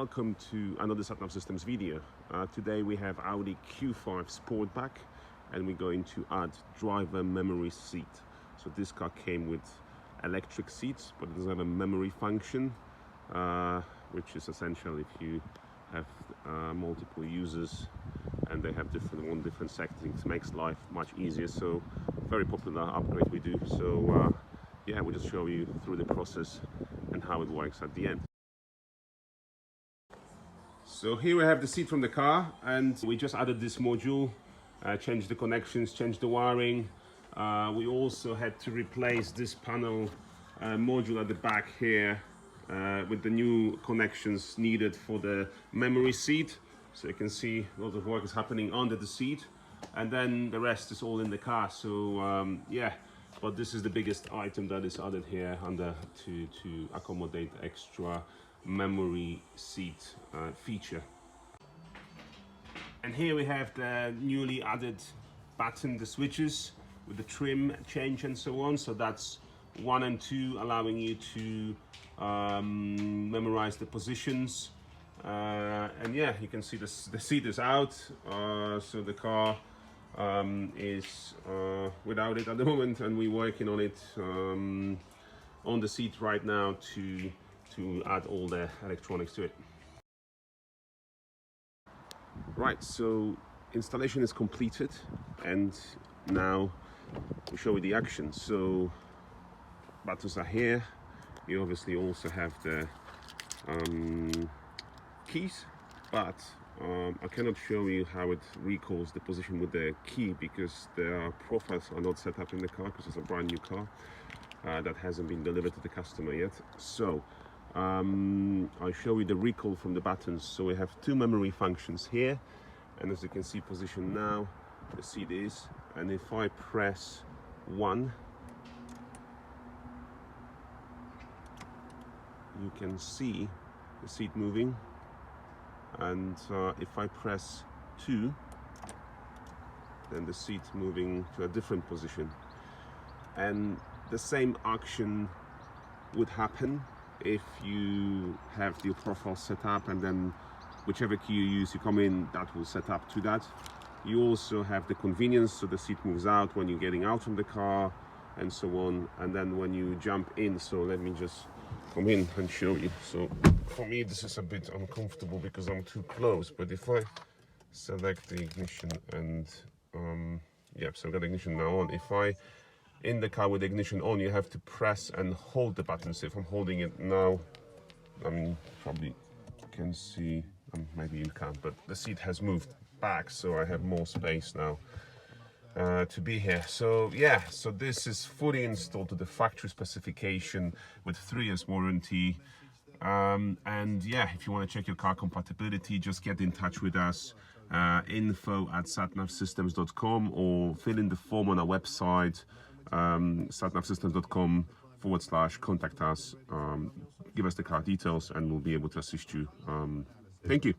welcome to another SatNav Systems video. Today we have Audi Q5 Sportback and we're going to add driver memory seat. So this car came with electric seats, but it doesn't have a memory function, which is essential if you have multiple users and they have different settings. It makes life much easier. So very popular upgrade we do. So yeah, we'll just show you through the process and how it works at the end. So here we have the seat from the car, and we just added this module, changed the connections, changed the wiring. We also had to replace this panel module at the back here with the new connections needed for the memory seat. So you can see a lot of work is happening under the seat, and then the rest is all in the car. So yeah, but this is the biggest item that is added here under to accommodate extra memory seat feature. And here we have the newly added button, the switches with the trim change and so on. So that's 1 and 2, allowing you to memorize the positions. And yeah, you can see the seat is out, so the car is without it at the moment, and we're working on it on the seat right now to add all the electronics to it. Right, so installation is completed, and now we show you the action. So buttons are here. You obviously also have the keys, but I cannot show you how it recalls the position with the key because the profiles are not set up in the car because it's a brand new car that hasn't been delivered to the customer yet. So I'll show you the recall from the buttons. So we have 2 memory functions here, and as you can see, position now, the seat is, and if I press 1, you can see the seat moving, and if I press 2, then the seat moving to a different position. And the same action would happen if you have your profile set up, and then whichever key you use, you come in, that will set up to that. You also have the convenience, so the seat moves out when you're getting out from the car and so on, and then when you jump in. So let me just come in and show you. So for me this is a bit uncomfortable because I'm too close, but if I select the ignition and yeah, so I've got ignition now on. If I in the car with the ignition on, you have to press and hold the button. So if I'm holding it now, I mean, probably can see, maybe you can't, but the seat has moved back, so I have more space now to be here. So yeah, so this is fully installed to the factory specification with 3 years warranty. And yeah, if you want to check your car compatibility, just get in touch with us, info@satnavsystems.com, or fill in the form on our website, satnavsystems.com/contact us. Give us the car details and we'll be able to assist you. Thank you.